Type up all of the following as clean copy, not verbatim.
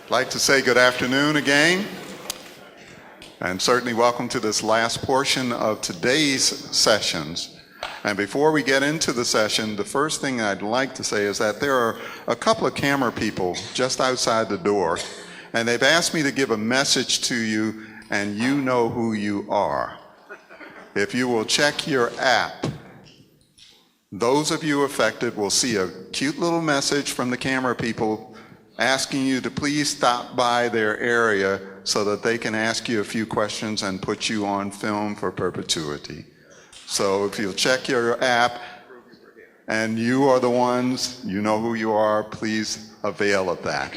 I'd like to say good afternoon again, and certainly welcome to this last portion of today's sessions. And before we get into the session, the first thing I'd like to say is that there are a couple of camera people just outside the door, and they've asked me to give a message to you, and you know who you are. If you will check your app, those of you affected will see a cute little message from the camera people asking you to please stop by their area so that they can ask you a few questions and put you on film for perpetuity. So if you'll check your app, and you are the ones, you know who you are, please avail of that.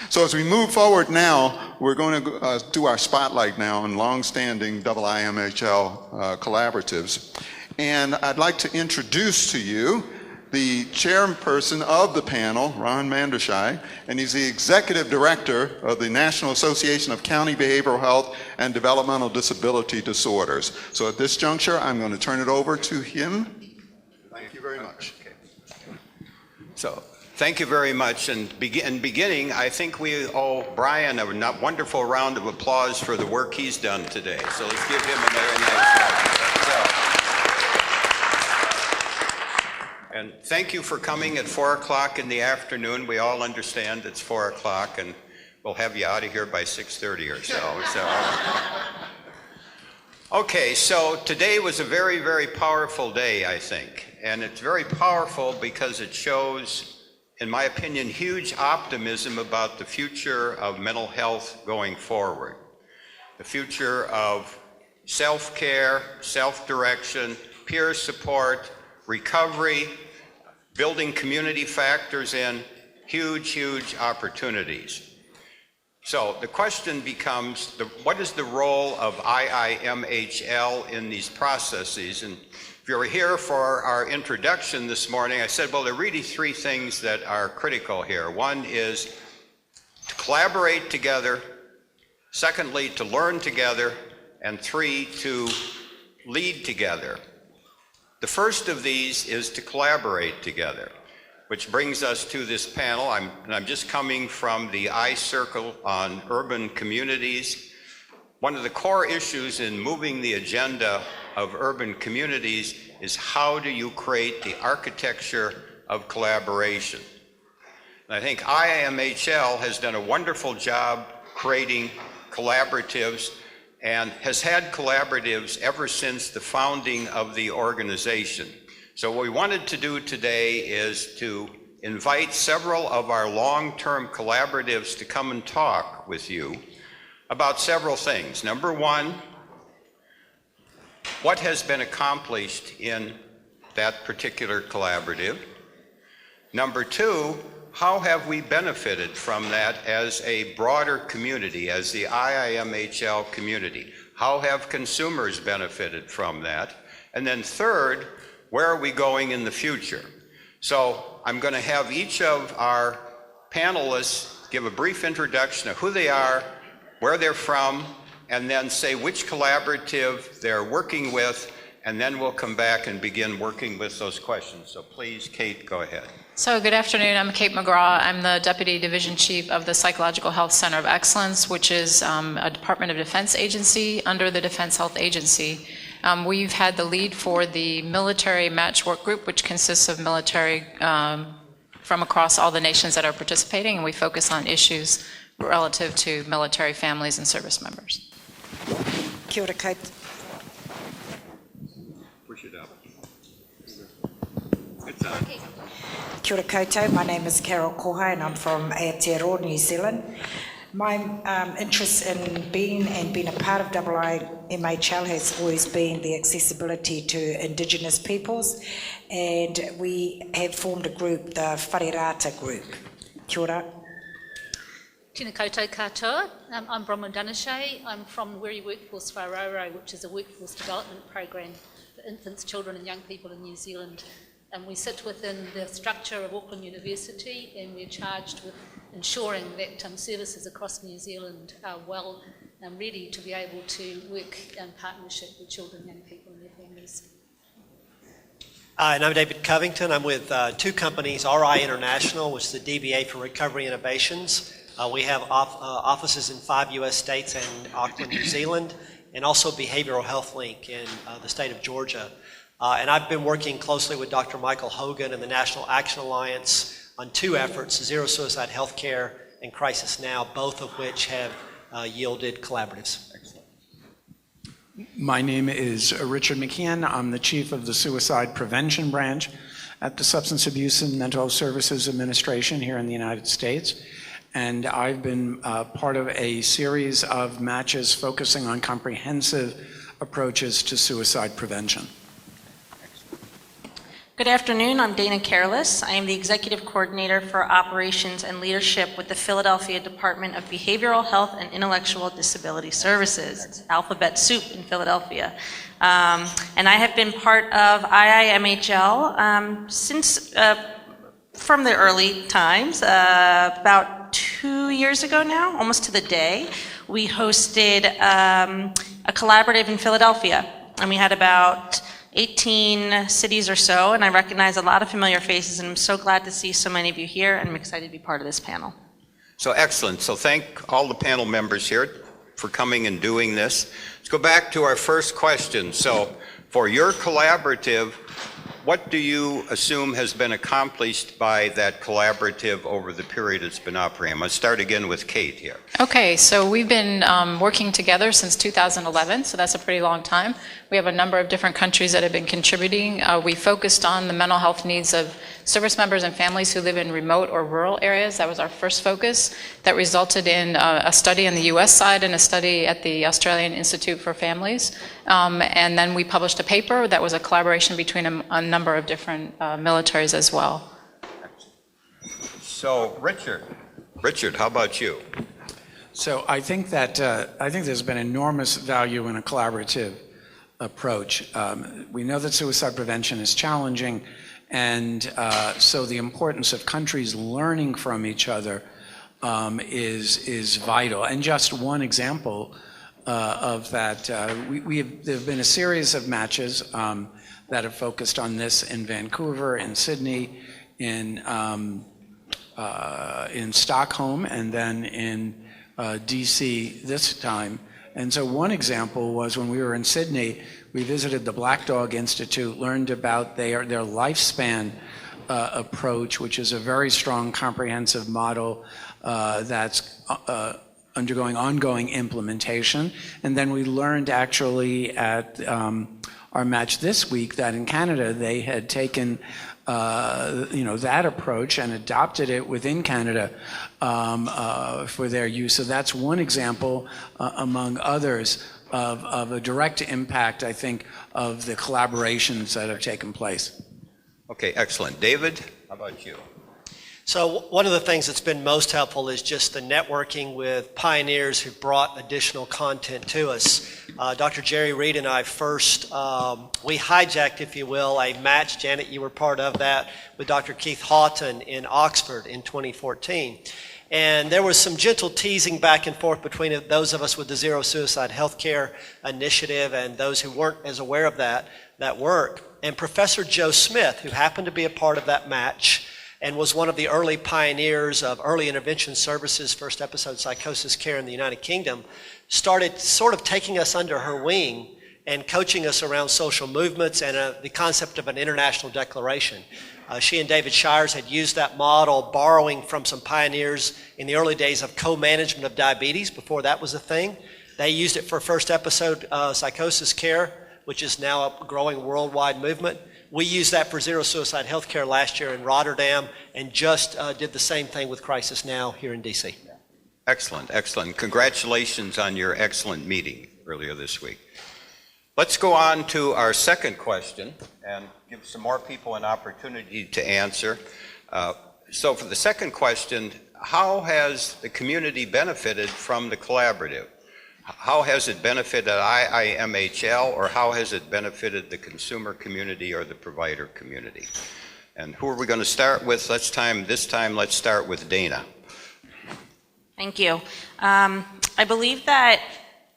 So as we move forward now, we're going to do our spotlight now on longstanding IIMHL collaboratives. And I'd like to introduce to you the chairperson of the panel, Ron Manderscheid, and he's the executive director of the National Association of County Behavioral Health and Developmental Disability Disorders. So at this juncture, I'm going to turn it over to him. Thank you very much. Okay. So, thank you very much. And in beginning, I think we owe Brian a wonderful round of applause for the work he's done today. So let's give him a very nice round. And thank you for coming at 4 o'clock in the afternoon. We all understand it's 4 o'clock, and we'll have you out of here by 6:30 or so. Okay, so today was a very, very powerful day, I think. And it's very powerful because it shows, in my opinion, huge optimism about the future of mental health going forward. The future of self-care, self-direction, peer support, recovery, building community factors in, huge, huge opportunities. So the question becomes, what is the role of IIMHL in these processes? And if you were here for our introduction this morning, I said, well, there are really three things that are critical here. One is to collaborate together, secondly, to learn together, and three, to lead together. The first of these is to collaborate together, which brings us to this panel. I'm just coming from the iCircle on urban communities. One of the core issues in moving the agenda of urban communities is how do you create the architecture of collaboration? And I think IIMHL has done a wonderful job creating collaboratives and has had collaboratives ever since the founding of the organization. So what we wanted to do today is to invite several of our long-term collaboratives to come and talk with you about several things. Number one, what has been accomplished in that particular collaborative? Number two, how have we benefited from that as a broader community, as the IIMHL community? How have consumers benefited from that? And then third, where are we going in the future? So I'm going to have each of our panelists give a brief introduction of who they are, where they're from, and then say which collaborative they're working with, and then we'll come back and begin working with those questions. So please, Kate, go ahead. So good afternoon, I'm Kate McGraw. I'm the Deputy Division Chief of the Psychological Health Center of Excellence, which is a Department of Defense agency under the Defense Health Agency. We've had the lead for the military match work group, which consists of military from across all the nations that are participating, and we focus on issues relative to military families and service members. Kia ora koutou. Push it up. It's on. Kia ora koutou. My name is Carole Koha and I'm from Aotearoa, New Zealand. My interest in being a part of IIMHL has always been the accessibility to Indigenous peoples, and we have formed a group, the Wharirata group. Kia ora. Tēnā koutou katoa. I'm Bronwyn Dunnachie. I'm from Wiri Workforce Whauraro, which is a workforce development program for infants, children and young people in New Zealand. And we sit within the structure of Auckland University, and we're charged with ensuring that services across New Zealand are well and ready to be able to work in partnership with children, young people and their families. And I'm David Covington. I'm with two companies, RI International, which is the DBA for Recovery Innovations, We have offices in 5 U.S. states and Auckland, New Zealand, and also Behavioral Health Link in the state of Georgia. And I've been working closely with Dr. Michael Hogan and the National Action Alliance on 2 efforts, Zero Suicide Healthcare and Crisis Now, both of which have yielded collaboratives. My name is Richard McKeon. I'm the chief of the Suicide Prevention Branch at the Substance Abuse and Mental Health Services Administration here in the United States. And I've been part of a series of matches focusing on comprehensive approaches to suicide prevention. Good afternoon, I'm Dana Careless. I am the Executive Coordinator for Operations and Leadership with the Philadelphia Department of Behavioral Health and Intellectual Disability Services. It's alphabet soup in Philadelphia. And I have been part of IIMHL since, from the early times, about 2 years ago now, almost to the day. We hosted a collaborative in Philadelphia, and we had about 18 cities or so, and I recognize a lot of familiar faces, and I'm so glad to see so many of you here, and I'm excited to be part of this panel. So excellent. So thank all the panel members here for coming and doing this. Let's go back to our first question. So for your collaborative, what do you assume has been accomplished by that collaborative over the period it's been operating? I'm going to start again with Kate here. Okay, so we've been working together since 2011, so that's a pretty long time. We have a number of different countries that have been contributing. We focused on the mental health needs of service members and families who live in remote or rural areas. That was our first focus. That resulted in a study on the US side and a study at the Australian Institute for Families. And then we published a paper that was a collaboration between a number of different militaries as well. So Richard, how about you? So I think that there's been enormous value in a collaborative approach. We know that suicide prevention is challenging, and so the importance of countries learning from each other is vital. And just one example of that, there have been a series of matches that have focused on this in Vancouver, in Sydney, in Stockholm, and then in DC this time. And so one example was when we were in Sydney, we visited the Black Dog Institute, learned about their lifespan approach, which is a very strong comprehensive model that's undergoing ongoing implementation. And then we learned actually at our match this week that in Canada they had taken that approach and adopted it within Canada for their use. So that's one example among others of a direct impact, I think, of the collaborations that have taken place. Okay, excellent. David, how about you? So one of the things that's been most helpful is just the networking with pioneers who brought additional content to us. Dr. Jerry Reed and I first, we hijacked, if you will, a match, Janet, you were part of that, with Dr. Keith Houghton in Oxford in 2014. And there was some gentle teasing back and forth between those of us with the Zero Suicide Healthcare Initiative and those who weren't as aware of that work. And Professor Joe Smith, who happened to be a part of that match, and was one of the early pioneers of early intervention services, first episode psychosis care in the United Kingdom, started sort of taking us under her wing and coaching us around social movements and the concept of an international declaration. She and David Shires had used that model, borrowing from some pioneers in the early days of co-management of diabetes, before that was a thing. They used it for first episode psychosis care, which is now a growing worldwide movement. We used that for Zero Suicide Healthcare last year in Rotterdam, and just did the same thing with Crisis Now here in DC. Excellent, excellent. Congratulations on your excellent meeting earlier this week. Let's go on to our second question and give some more people an opportunity to answer. So for the second question, how has the community benefited from the collaborative? How has it benefited IIMHL, or how has it benefited the consumer community or the provider community? And who are we going to start with? This time, let's start with Dana. Thank you. I believe that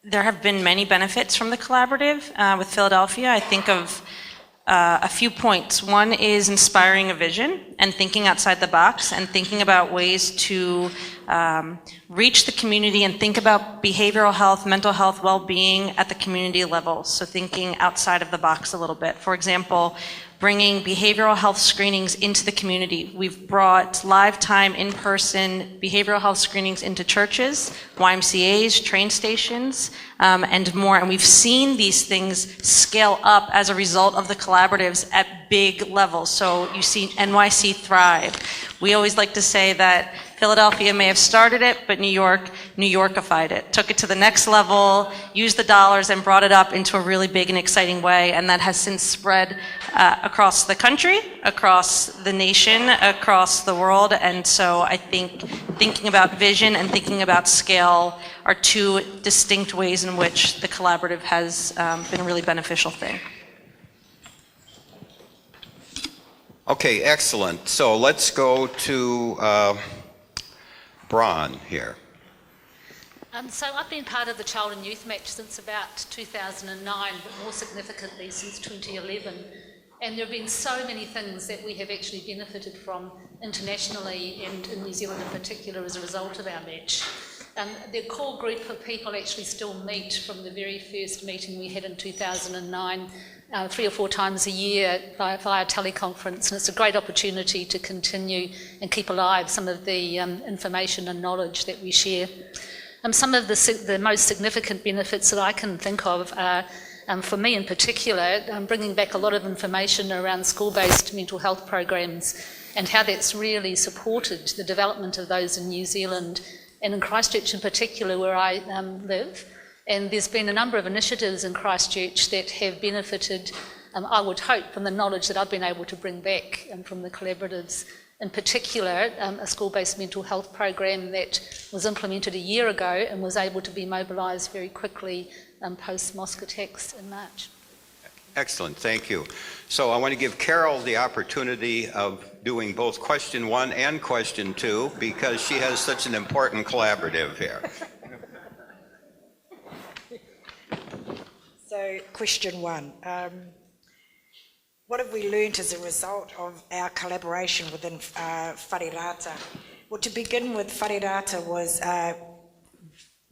there have been many benefits from the collaborative with Philadelphia. I think of a few points. One is inspiring a vision and thinking outside the box and thinking about ways to reach the community and think about behavioral health, mental health, well-being at the community level. So thinking outside of the box a little bit. For example, bringing behavioral health screenings into the community. We've brought live time, in-person behavioral health screenings into churches, YMCAs, train stations, and more. And we've seen these things scale up as a result of the collaboratives at big levels. So you see NYC thrive. We always like to say that Philadelphia may have started it, but New Yorkified it, took it to the next level, used the dollars and brought it up into a really big and exciting way, and that has since spread across the country, across the nation, across the world. And so I think thinking about vision and thinking about scale are two distinct ways in which the collaborative has been a really beneficial thing. Okay, excellent. So let's go to Bron here. So I've been part of the Child and Youth Match since about 2009, but more significantly since 2011. And there have been so many things that we have actually benefited from internationally and in New Zealand in particular as a result of our match. The core group of people actually still meet from the very first meeting we had in 2009, 3 or 4 times a year via teleconference, and it's a great opportunity to continue and keep alive some of the information and knowledge that we share. Some of the most significant benefits that I can think of are, for me in particular, bringing back a lot of information around school-based mental health programs and how that's really supported the development of those in New Zealand and in Christchurch in particular, where I live. And there's been a number of initiatives in Christchurch that have benefited, I would hope, from the knowledge that I've been able to bring back from the collaboratives. In particular, a school-based mental health program that was implemented a year ago and was able to be mobilised very quickly post-mosque attacks in March. Excellent, thank you. So I want to give Carole the opportunity of doing both question 1 and question 2 because she has such an important collaborative here. So, question 1. What have we learned as a result of our collaboration within Wharirata? Well, to begin with, Wharirata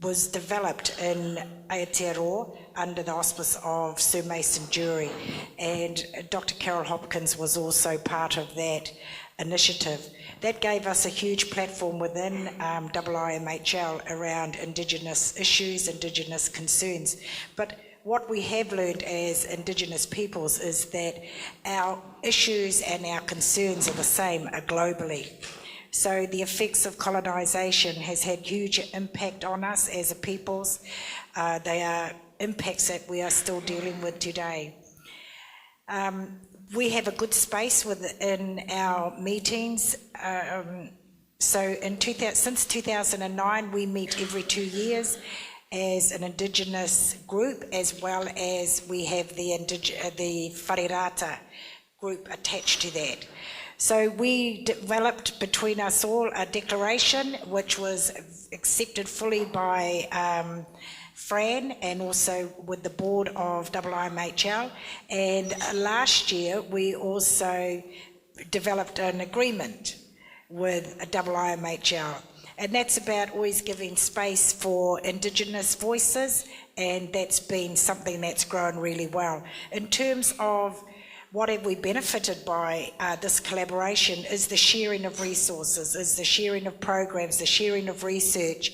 was developed in Aotearoa under the auspice of Sir Mason Jury, and Dr. Carole Hopkins was also part of that initiative. That gave us a huge platform within IIMHL around Indigenous issues, Indigenous concerns. But what we have learned as Indigenous peoples is that our issues and our concerns are the same globally. So the effects of colonisation has had huge impact on us as a peoples. They are impacts that we are still dealing with today. We have a good space within our meetings. Since 2009, we meet every 2 years as an Indigenous group, as well as we have the Wharirata group attached to that. So we developed between us all a declaration which was accepted fully by Fran and also with the board of IIMHL. And last year we also developed an agreement with IIMHL. And that's about always giving space for Indigenous voices, and that's been something that's grown really well. In terms of what have we benefited by this collaboration is the sharing of resources, is the sharing of programs, the sharing of research.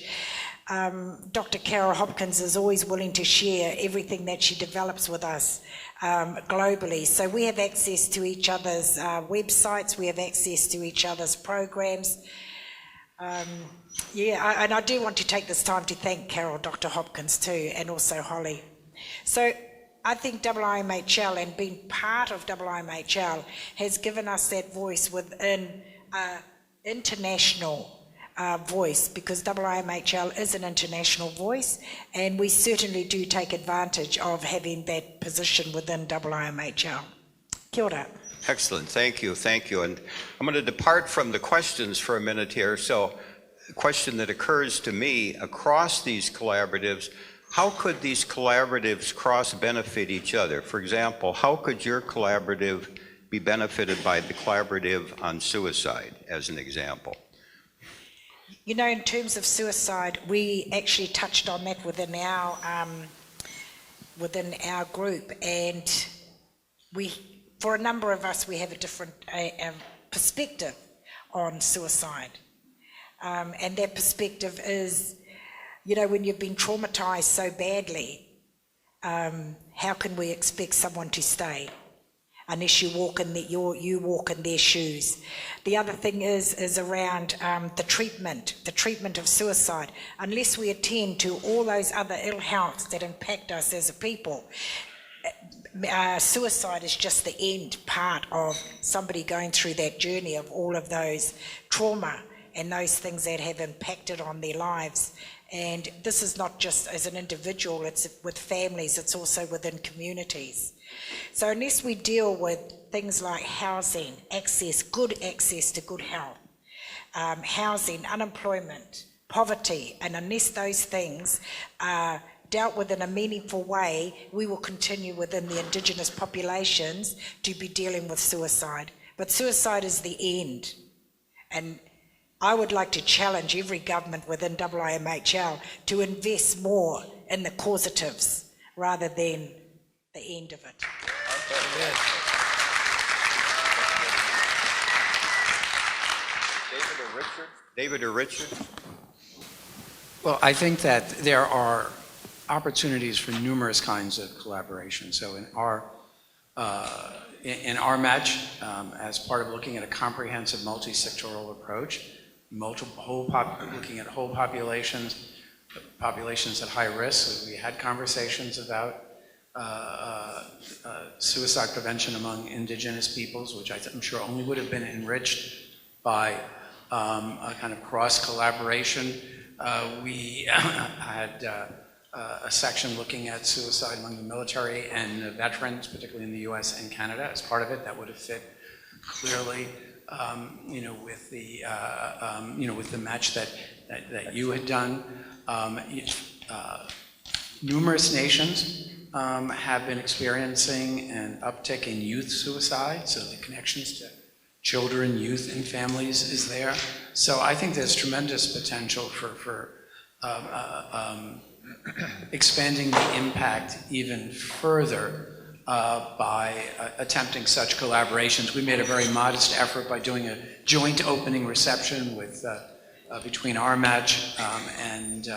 Dr. Carole Hopkins is always willing to share everything that she develops with us globally. So we have access to each other's websites, we have access to each other's programs. And I do want to take this time to thank Carole, Dr. Hopkins too, and also Holly. So I think IIMHL and being part of IIMHL has given us that voice within international voice, because IIMHL is an international voice, and we certainly do take advantage of having that position within IIMHL. Kia ora. Excellent, thank you. And I'm going to depart from the questions for a minute here. So a question that occurs to me across these collaboratives, how could these collaboratives cross-benefit each other? For example, how could your collaborative be benefited by the collaborative on suicide, as an example? You know, in terms of suicide, we actually touched on that within our group, and for a number of us, we have a different perspective on suicide. And that perspective is, you know, when you've been traumatized so badly, how can we expect someone to stay unless you walk in their shoes? The other thing is around the treatment of suicide. Unless we attend to all those other ill healths that impact us as a people, suicide is just the end part of somebody going through that journey of all of those trauma and those things that have impacted on their lives. And this is not just as an individual, it's with families, it's also within communities. So unless we deal with things like housing, good access to good health, housing, unemployment, poverty, and unless those things are dealt with in a meaningful way, we will continue within the Indigenous populations to be dealing with suicide. But suicide is the end. And I would like to challenge every government within IIMHL to invest more in the causatives rather than the end of it. Amen. David or Richard? Well, I think that there are opportunities for numerous kinds of collaboration. So in our match, as part of looking at a comprehensive multi-sectoral approach, looking at whole populations at high risk, we had conversations about suicide prevention among Indigenous peoples, which I'm sure only would have been enriched by a kind of cross-collaboration. We had a section looking at suicide among the military and veterans, particularly in the US and Canada, as part of it. That would have fit clearly, with the match that you had done. Numerous nations have been experiencing an uptick in youth suicide, so the connections to children, youth, and families is there. So I think there's tremendous potential for expanding the impact even further by attempting such collaborations. We made a very modest effort by doing a joint opening reception with between our match and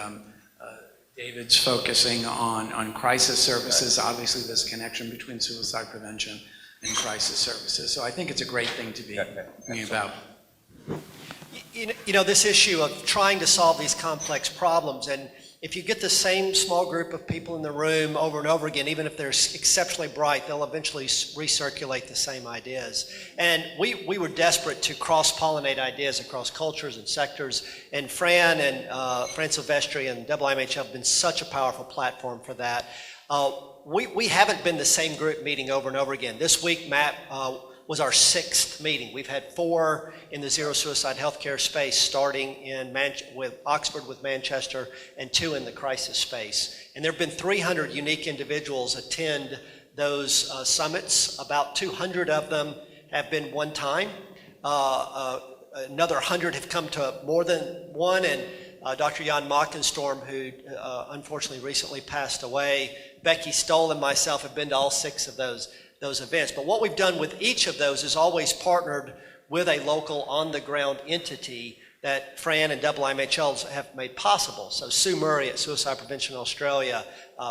David's focusing on crisis services. Obviously, there's a connection between suicide prevention and crisis services. So I think it's a great thing to be thinking about. You know, this issue of trying to solve these complex problems, and if you get the same small group of people in the room over and over again, even if they're exceptionally bright, they'll eventually recirculate the same ideas. And we were desperate to cross-pollinate ideas across cultures and sectors, and Fran Silvestri and IIMHL have been such a powerful platform for that. We haven't been the same group meeting over and over again. This week, Matt, was our 6th meeting. We've had 4 in the zero suicide healthcare space, starting in with Oxford with Manchester, and 2 in the crisis space. And there have been 300 unique individuals attend those summits. About 200 of them have been one time. Another 100 have come to more than one, and Dr. Jan Mockenstorm, who unfortunately recently passed away, Becky Stoll and myself have been to all 6 of those events. But what we've done with each of those is always partnered with a local on-the-ground entity that Fran and IIMHL have made possible. So Sue Murray at Suicide Prevention Australia,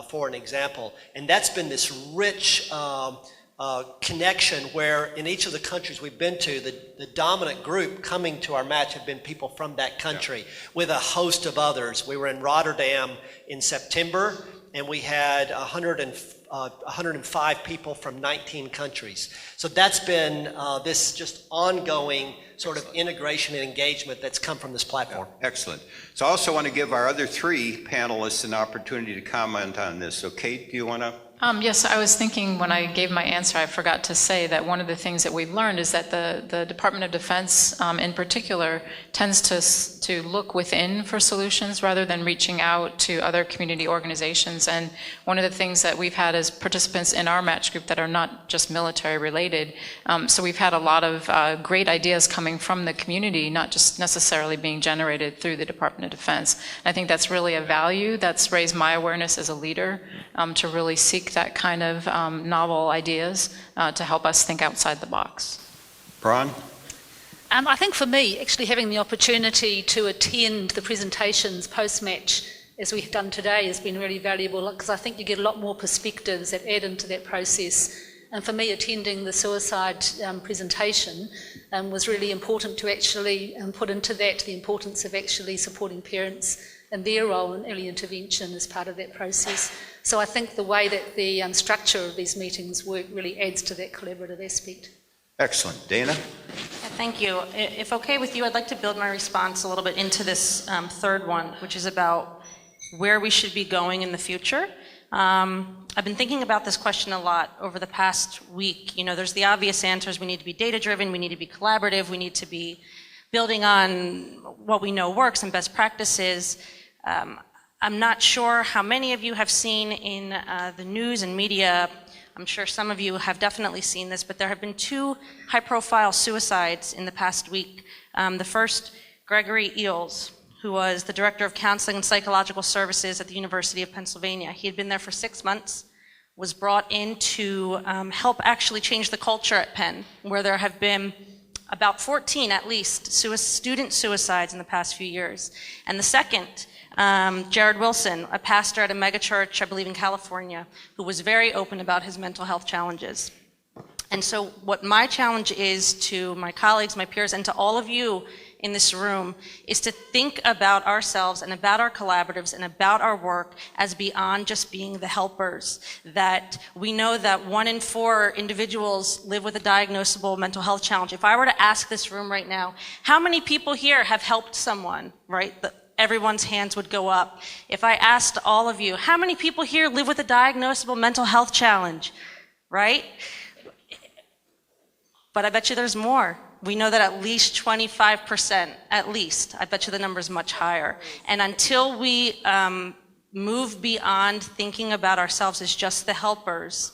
for an example. And that's been this rich connection where in each of the countries we've been to, the dominant group coming to our match have been people from that country with a host of others. We were in Rotterdam in September, and we had 105 people from 19 countries. So that's been this just ongoing sort of integration and engagement that's come from this platform. Excellent. So I also want to give our other 3 panelists an opportunity to comment on this. So Kate, do you want to Yes, I was thinking when I gave my answer, I forgot to say that one of the things that we've learned is that the Department of Defense in particular tends to look within for solutions rather than reaching out to other community organizations. And one of the things that we've had as participants in our match group that are not just military related, so we've had a lot of great ideas coming from the community, not just necessarily being generated through the Department of Defense. And I think that's really a value that's raised my awareness as a leader to really seek that kind of novel ideas to help us think outside the box. Bron? I think for me, actually having the opportunity to attend the presentations post-match, as we've done today, has been really valuable, because I think you get a lot more perspectives that add into that process. And for me, attending the suicide presentation was really important to actually put into that the importance of actually supporting parents and their role in early intervention as part of that process. So I think the way that the structure of these meetings work really adds to that collaborative aspect. Excellent. Dana? Thank you. If okay with you, I'd like to build my response a little bit into this third one, which is about where we should be going in the future. I've been thinking about this question a lot over the past week. You know, there's the obvious answers. We need to be data-driven, we need to be collaborative, we need to be building on what we know works and best practices. I'm not sure how many of you have seen in the news and media, I'm sure some of you have definitely seen this, but there have been 2 high-profile suicides in the past week. The first, Gregory Eels, who was the Director of Counseling and Psychological Services at the University of Pennsylvania. He had been there for 6 months, was brought in to help actually change the culture at Penn, where there have been about 14 at least student suicides in the past few years. And the second, Jared Wilson, a pastor at a megachurch, I believe in California, who was very open about his mental health challenges. And so what my challenge is to my colleagues, my peers, and to all of you in this room is to think about ourselves and about our collaboratives and about our work as beyond just being the helpers. That we know that 1 in 4 individuals live with a diagnosable mental health challenge. If I were to ask this room right now, how many people here have helped someone, right? Everyone's hands would go up. If I asked all of you, how many people here live with a diagnosable mental health challenge, right? But I bet you there's more. We know that at least 25%, at least. I bet you the number's much higher. And until we move beyond thinking about ourselves as just the helpers,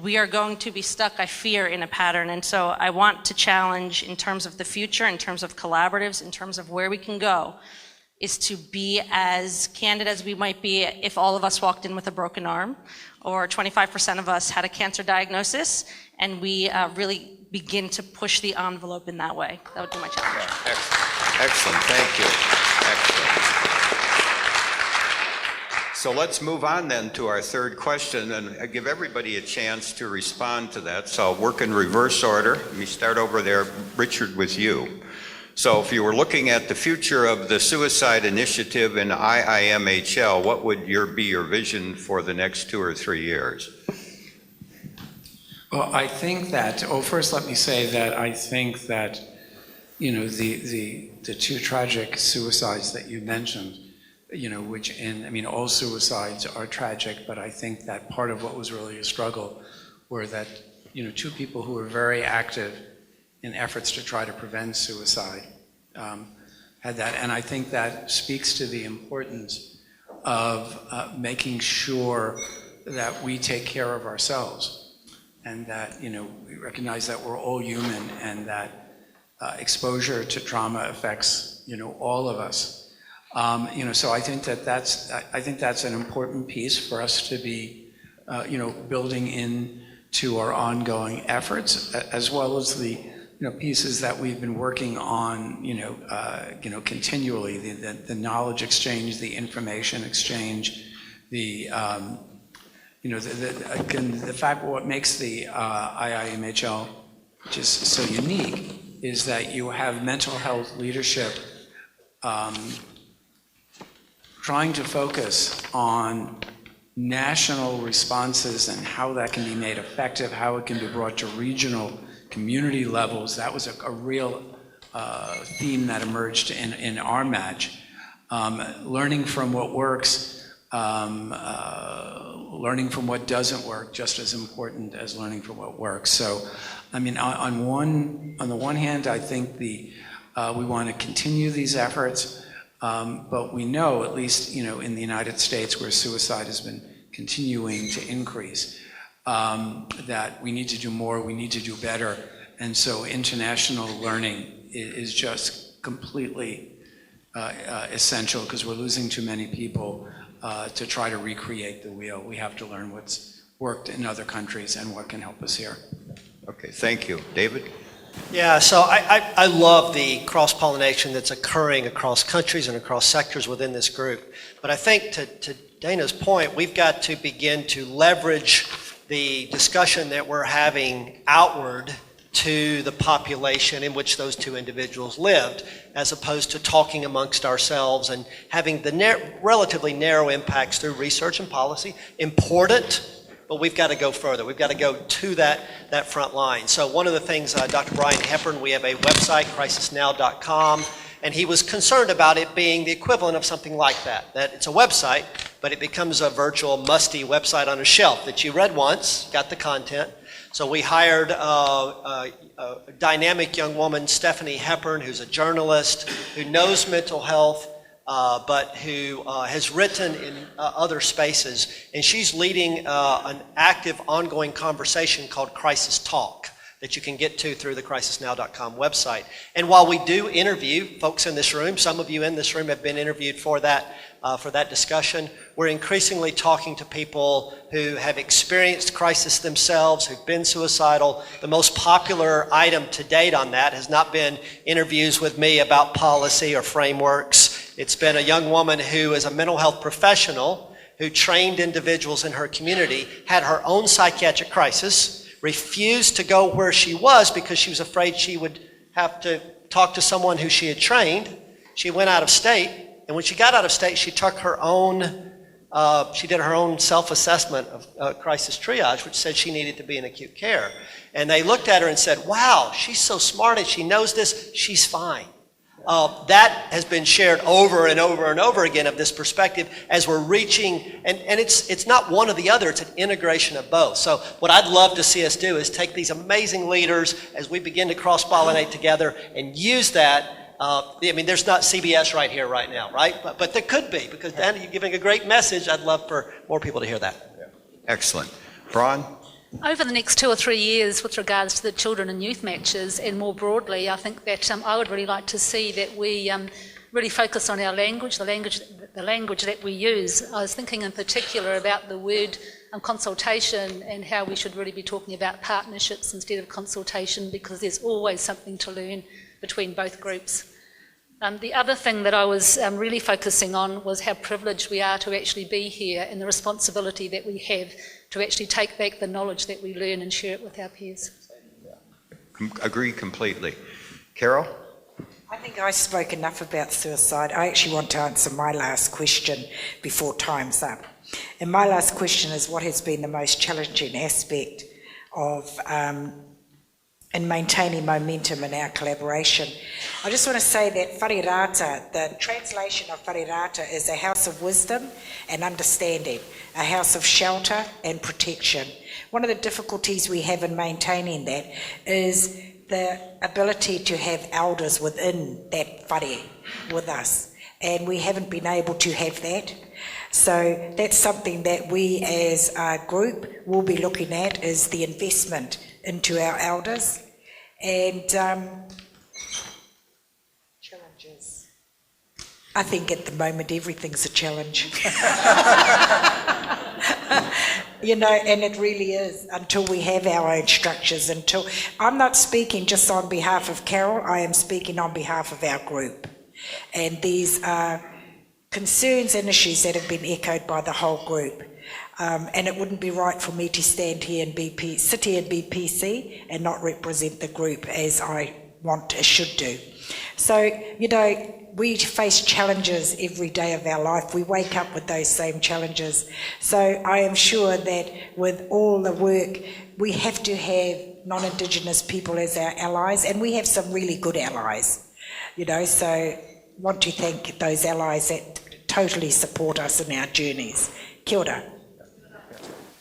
we are going to be stuck, I fear, in a pattern. And so I want to challenge in terms of the future, in terms of collaboratives, in terms of where we can go, is to be as candid as we might be if all of us walked in with a broken arm, or 25% of us had a cancer diagnosis, and we really begin to push the envelope in that way. That would be my challenge. Excellent. Thank you. Excellent. So let's move on then to our third question, and give everybody a chance to respond to that. So I'll work in reverse order. Let me start over there, Richard, with you. So if you were looking at the future of the suicide initiative in IIMHL, what would be your vision for the next 2 or 3 years? Well, I think that, first let me say that I think that, you know, the 2 tragic suicides that you mentioned, you know, all suicides are tragic, but I think that part of what was really a struggle were that, you know, 2 people who were very active in efforts to try to prevent suicide had that. And I think that speaks to the importance of making sure that we take care of ourselves, and that, you know, we recognize that we're all human, and that exposure to trauma affects, you know, all of us. You know, so I think that's an important piece for us to be, you know, building into our ongoing efforts, as well as the, you know, pieces that we've been working on, you know, continually, the knowledge exchange, the information exchange, the you know, again, the fact what makes the IIMHL just so unique is that you have mental health leadership trying to focus on national responses and how that can be made effective, how it can be brought to regional community levels. That was a real theme that emerged in our match. Learning from what works, learning from what doesn't work just as important as learning from what works. So, I mean, on the one hand, I think we want to continue these efforts, but we know, at least in the United States, where suicide has been continuing to increase, that we need to do more, we need to do better, and so international learning is just completely essential, because we're losing too many people to try to recreate the wheel. We have to learn what's worked in other countries and what can help us here. Okay, thank you. David? Yeah, so I love the cross-pollination that's occurring across countries and across sectors within this group. But I think to Dana's point, we've got to begin to leverage the discussion that we're having outward to the population in which those two individuals lived, as opposed to talking amongst ourselves and having the relatively narrow impacts through research and policy. Important, but we've got to go further. We've got to go to that front line. So one of the things, Dr. Brian Hepburn, we have a website, crisisnow.com, and he was concerned about it being the equivalent of something like that it's a website, but it becomes a virtual musty website on a shelf that you read once, got the content. So we hired a dynamic young woman, Stephanie Hepburn, who's a journalist, who knows mental health, but who has written in other spaces. And she's leading an active, ongoing conversation called Crisis Talk that you can get to through the crisisnow.com website. And while we do interview folks in this room, some of you in this room have been interviewed for that discussion, we're increasingly talking to people who have experienced crisis themselves, who've been suicidal. The most popular item to date on that has not been interviews with me about policy or frameworks. It's been a young woman who is a mental health professional who trained individuals in her community, had her own psychiatric crisis, refused to go where she was because she was afraid she would have to talk to someone who she had trained. She went out of state. And when she got out of state, she took her own, she did her own self-assessment of crisis triage, which said she needed to be in acute care. And they looked at her and said, wow, she's so smart and she knows this, she's fine. That has been shared over and over and over again of this perspective as we're reaching, and it's not one or the other, it's an integration of both. So what I'd love to see us do is take these amazing leaders as we begin to cross-pollinate together and use that. I mean, there's not CBS right here, right now, right? But there could be, because Dan, you're giving a great message. I'd love for more people to hear that. Excellent. Bron? Over the next 2 or 3 years, with regards to the children and youth matches, and more broadly, I think that I would really like to see that we really focus on our language, the language that we use. I was thinking in particular about the word consultation and how we should really be talking about partnerships instead of consultation, because there's always something to learn between both groups. The other thing that I was really focusing on was how privileged we are to actually be here, and the responsibility that we have to actually take back the knowledge that we learn and share it with our peers. Agree completely. Carole? I think I spoke enough about suicide. I actually want to answer my last question before time's up. And my last question is, what has been the most challenging aspect of in maintaining momentum in our collaboration? I just want to say that wharirata, the translation of wharirata is a house of wisdom and understanding, a house of shelter and protection. One of the difficulties we have in maintaining that is the ability to have elders within that whare with us, and we haven't been able to have that. So that's something that we as a group will be looking at, is the investment into our elders. And challenges. I think at the moment everything's a challenge. And it really is, until we have our own structures, until I'm not speaking just on behalf of Carole, I am speaking on behalf of our group. And these are concerns and issues that have been echoed by the whole group. And it wouldn't be right for me to stand here and sit here and be PC and not represent the group as I should do. So, we face challenges every day of our life. We wake up with those same challenges. So I am sure that with all the work, we have to have non-Indigenous people as our allies, and we have some really good allies, so I want to thank those allies that totally support us in our journeys. Kia ora.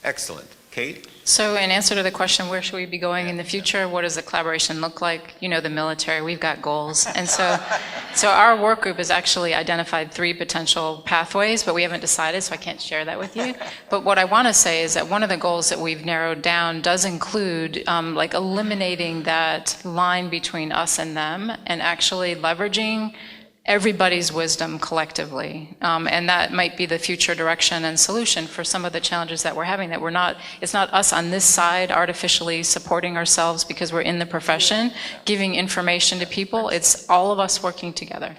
Excellent. Kate? So in answer to the question, where should we be going in the future? What does the collaboration look like? You know, the military, we've got goals. And so our work group has actually identified 3 potential pathways, but we haven't decided, so I can't share that with you. But what I want to say is that one of the goals that we've narrowed down does include like eliminating that line between us and them and actually leveraging everybody's wisdom collectively. And that might be the future direction and solution for some of the challenges that we're having, that it's not us on this side artificially supporting ourselves because we're in the profession, giving information to people. It's all of us working together.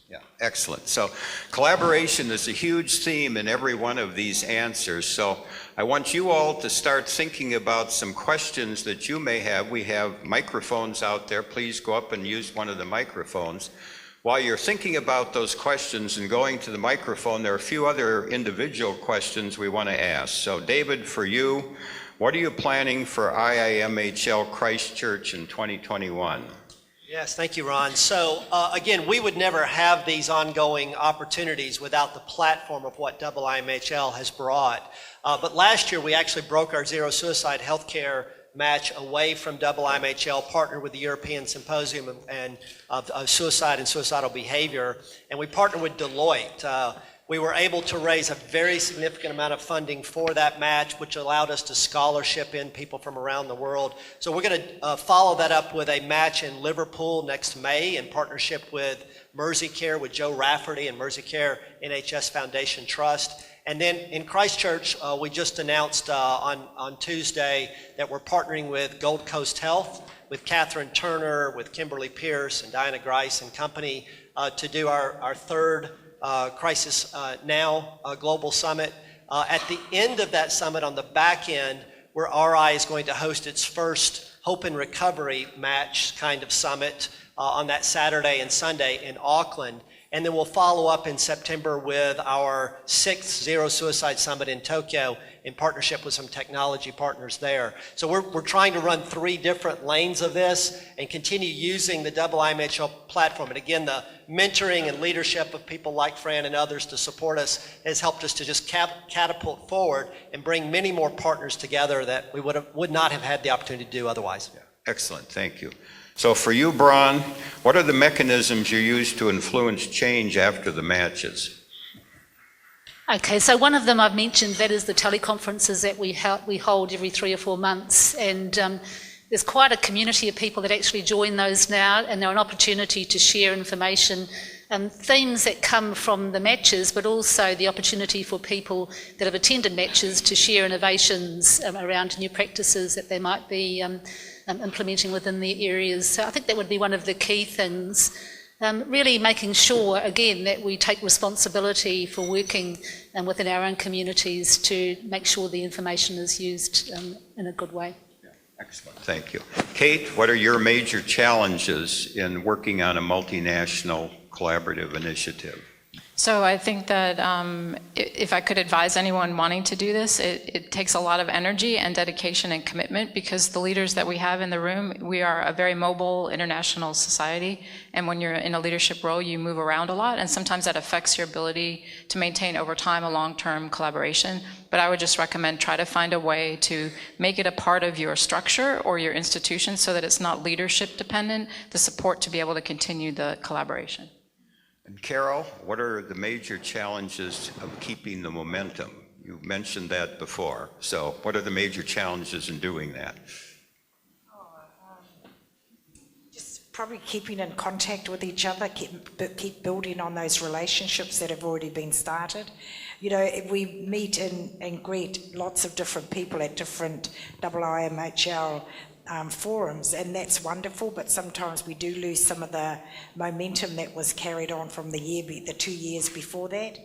Yeah, excellent. So collaboration is a huge theme in every one of these answers. So I want you all to start thinking about some questions that you may have. We have microphones out there. Please go up and use one of the microphones. While you're thinking about those questions and going to the microphone, there are a few other individual questions we want to ask. So David, for you, what are you planning for IIMHL Christchurch in 2021? Yes, thank you, Ron. So again, we would never have these ongoing opportunities without the platform of what IIMHL has brought. But last year, we actually broke our zero suicide healthcare match away from IIMHL, partnered with the European Symposium of Suicide and Suicidal Behavior, and we partnered with Deloitte. We were able to raise a very significant amount of funding for that match, which allowed us to scholarship in people from around the world. So we're going to follow that up with a match in Liverpool next May in partnership with Mersey Care, with Joe Rafferty and Mersey Care NHS Foundation Trust. And then in Christchurch, we just announced on Tuesday that we're partnering with Gold Coast Health, with Catherine Turner, with Kimberly Pierce and Diana Grice and company to do our third Crisis Now Global Summit. At the end of that summit, on the back end, where RI is going to host its first Hope and Recovery match kind of summit on that Saturday and Sunday in Auckland. And then we'll follow up in September with our 6th Zero Suicide Summit in Tokyo in partnership with some technology partners there. So we're trying to run 3 different lanes of this and continue using the IIMHL platform. And again, the mentoring and leadership of people like Fran and others to support us has helped us to just catapult forward and bring many more partners together that we would not have had the opportunity to do otherwise. Yeah. Excellent, thank you. So for you, Bron, what are the mechanisms you use to influence change after the matches? Okay, so one of them I've mentioned, that is the teleconferences that we hold every 3 or 4 months, and there's quite a community of people that actually join those now, and they're an opportunity to share information, themes that come from the matches, but also the opportunity for people that have attended matches to share innovations around new practices that they might be implementing within their areas. So I think that would be one of the key things. Really making sure, again, that we take responsibility for working within our own communities to make sure the information is used in a good way. Yeah, excellent, thank you. Kate, what are your major challenges in working on a multinational collaborative initiative? So I think that if I could advise anyone wanting to do this, it takes a lot of energy and dedication and commitment, because the leaders that we have in the room, we are a very mobile international society, and when you're in a leadership role, you move around a lot, and sometimes that affects your ability to maintain over time a long-term collaboration. But I would just recommend try to find a way to make it a part of your structure or your institution so that it's not leadership dependent, the support to be able to continue the collaboration. And Carole, what are the major challenges of keeping the momentum? You mentioned that before. So what are the major challenges in doing that? Just probably keeping in contact with each other, keep building on those relationships that have already been started. You know, if we meet and greet lots of different people at different IIMHL forums, and that's wonderful, but sometimes we do lose some of the momentum that was carried on from the 2 years before that.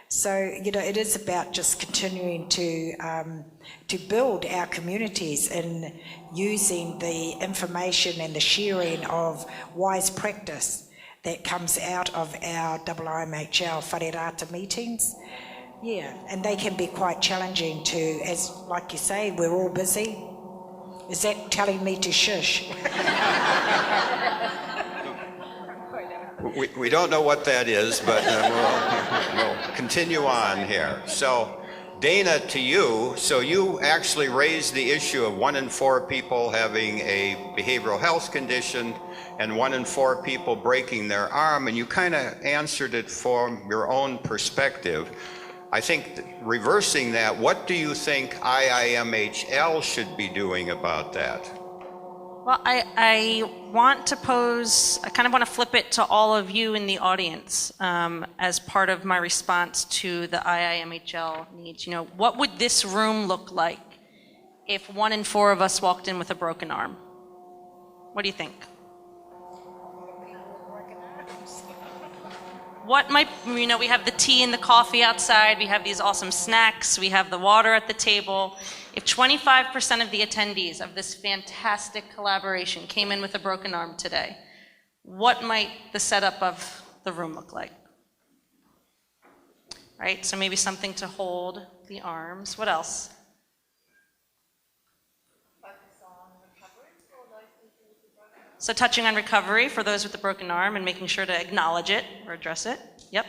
So, you know, it is about just continuing to build our communities and using the information and the sharing of wise practice that comes out of our IIMHL whareata meetings. Yeah, and they can be quite challenging to, as like you say, we're all busy. Is that telling me to shush? We don't know what that is, but we'll continue on here. So Dana, to you, so you actually raised the issue of 1 in 4 people having a behavioral health condition and 1 in 4 people breaking their arm, and you kind of answered it from your own perspective. I think reversing that, what do you think IIMHL should be doing about that? Well, I want to pose, I kind of want to flip it to all of you in the audience as part of my response to the IIMHL needs. You know, what would this room look like if 1 in 4 of us walked in with a broken arm? What do you think? What might, you know, we have the tea and the coffee outside, we have these awesome snacks, we have the water at the table. If 25% of the attendees of this fantastic collaboration came in with a broken arm today, what might the setup of the room look like? Right, so maybe something to hold the arms. What else? So touching on recovery for those with the broken arm and making sure to acknowledge it or address it. Yep.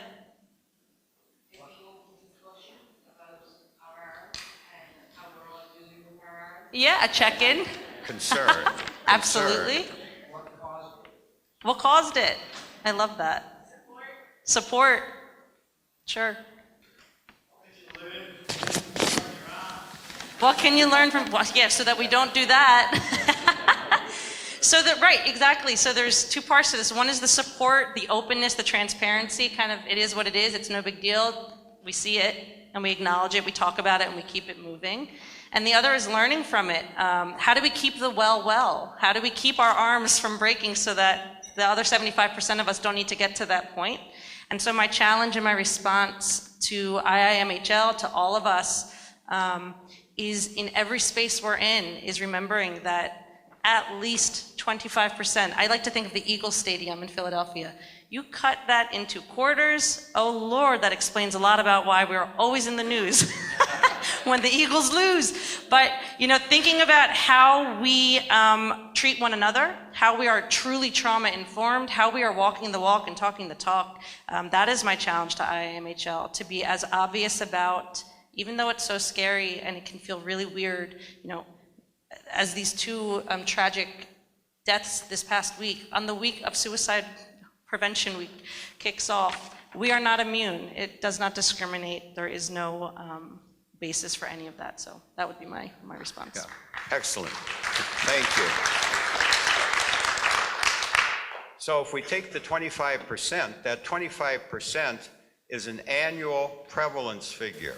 Yeah, a check-in. Concern. Absolutely. What caused it? I love that. Support. Sure. What can you learn from, well, yeah, so that we don't do that. So that, right, exactly. So there's 2 parts to this. One is the support, the openness, the transparency, kind of, it is what it is, it's no big deal. We see it and we acknowledge it, we talk about it and we keep it moving. And the other is learning from it. How do we keep the well? How do we keep our arms from breaking so that the other 75% of us don't need to get to that point? And so my challenge and my response to IIMHL, to all of us, is in every space we're in, is remembering that at least 25%, I like to think of the Eagles Stadium in Philadelphia. You cut that into quarters, oh Lord, that explains a lot about why we're always in the news when the Eagles lose. But, you know, thinking about how we treat one another, how we are truly trauma-informed, how we are walking the walk and talking the talk, that is my challenge to IIMHL, to be as obvious about, even though it's so scary and it can feel really weird, you know, as these 2 tragic deaths this past week, on the week of Suicide Prevention Week kicks off, we are not immune. It does not discriminate. There is no basis for any of that. So that would be my response. Yeah. Excellent. Thank you. So if we take the 25%, that 25% is an annual prevalence figure.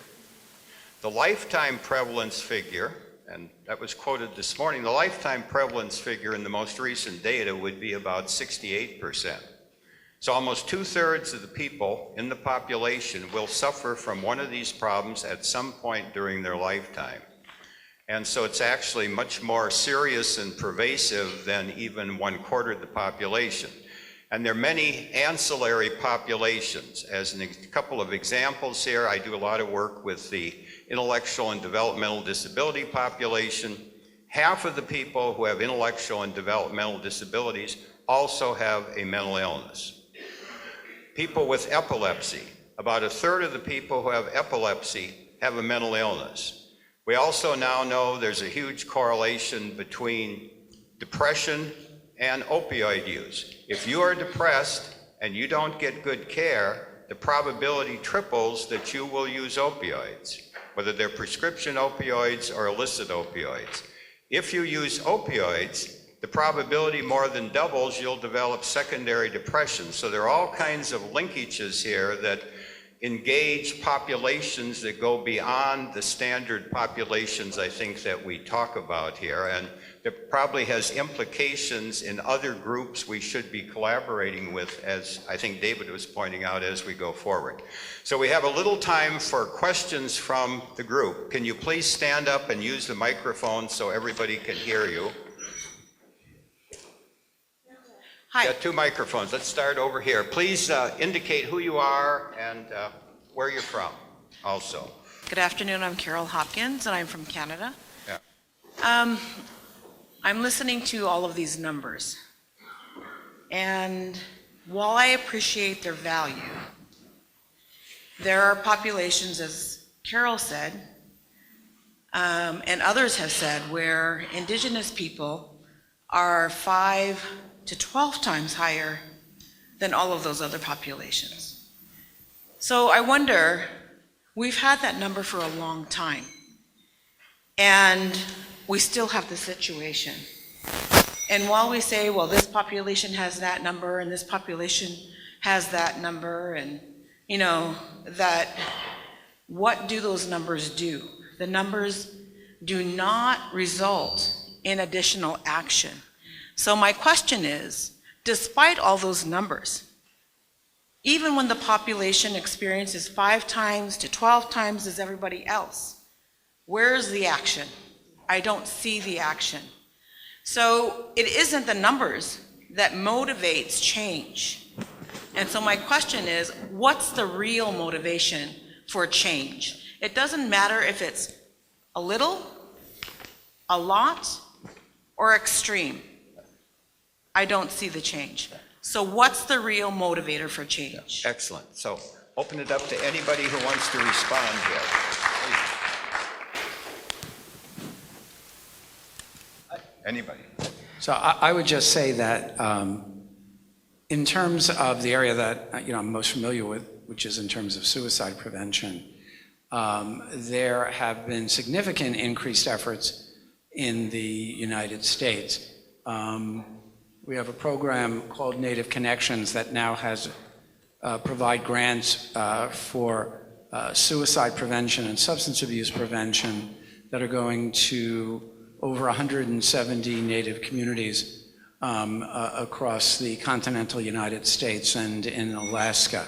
The lifetime prevalence figure, and that was quoted this morning, the lifetime prevalence figure in the most recent data would be about 68%. So almost 2/3 of the people in the population will suffer from one of these problems at some point during their lifetime. And so it's actually much more serious and pervasive than even 1/4 of the population. And there are many ancillary populations. As a couple of examples here, I do a lot of work with the intellectual and developmental disability population. Half of the people who have intellectual and developmental disabilities also have a mental illness. People with epilepsy, about 1/3 of the people who have epilepsy have a mental illness. We also now know there's a huge correlation between depression and opioid use. If you are depressed and you don't get good care, the probability triples that you will use opioids, whether they're prescription opioids or illicit opioids. If you use opioids, the probability more than doubles you'll develop secondary depression. So there are all kinds of linkages here that engage populations that go beyond the standard populations I think that we talk about here, and that probably has implications in other groups we should be collaborating with, as I think David was pointing out, as we go forward. So we have a little time for questions from the group. Can you please stand up and use the microphone so everybody can hear you? Hi. Got 2 microphones. Let's start over here. Please indicate who you are and where you're from also. Good afternoon, I'm Carole Hopkins, and I'm from Canada. Yeah. I'm listening to all of these numbers, and while I appreciate their value, there are populations, as Carole said, and others have said, where Indigenous people are 5 to 12 times higher than all of those other populations. So I wonder, we've had that number for a long time, and we still have the situation. And while we say, well, this population has that number, and this population has that number, and that, what do those numbers do? The numbers do not result in additional action. So my question is, despite all those numbers, even when the population experiences 5 times to 12 times as everybody else, where's the action? I don't see the action. So it isn't the numbers that motivates change. And so my question is, what's the real motivation for change? It doesn't matter if it's a little, a lot, or extreme. I don't see the change. So what's the real motivator for change? Excellent. So open it up to anybody who wants to respond here. Please. Anybody? So I would just say that in terms of the area that I'm most familiar with, which is in terms of suicide prevention, there have been significant increased efforts in the United States. We have a program called Native Connections that now has provide grants for suicide prevention and substance abuse prevention that are going to over 170 Native communities across the continental United States and in Alaska,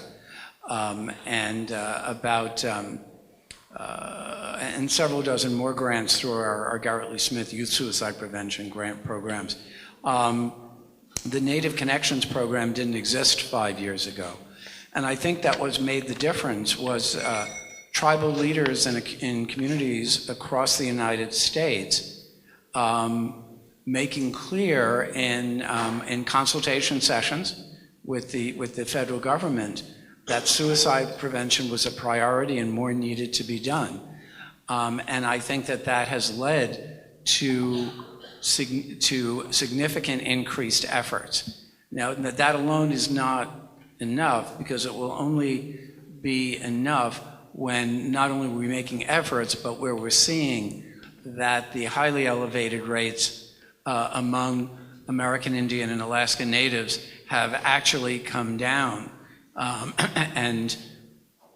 and several dozen more grants through our Garrett Lee Smith Youth Suicide Prevention grant programs. The Native Connections program didn't exist 5 years ago, and I think that what made the difference was tribal leaders in communities across the United States making clear in consultation sessions with the federal government that suicide prevention was a priority and more needed to be done. And I think that has led to significant increased efforts. Now, that alone is not enough, because it will only be enough when not only are we making efforts, but where we're seeing that the highly elevated rates among American Indian and Alaska Natives have actually come down. And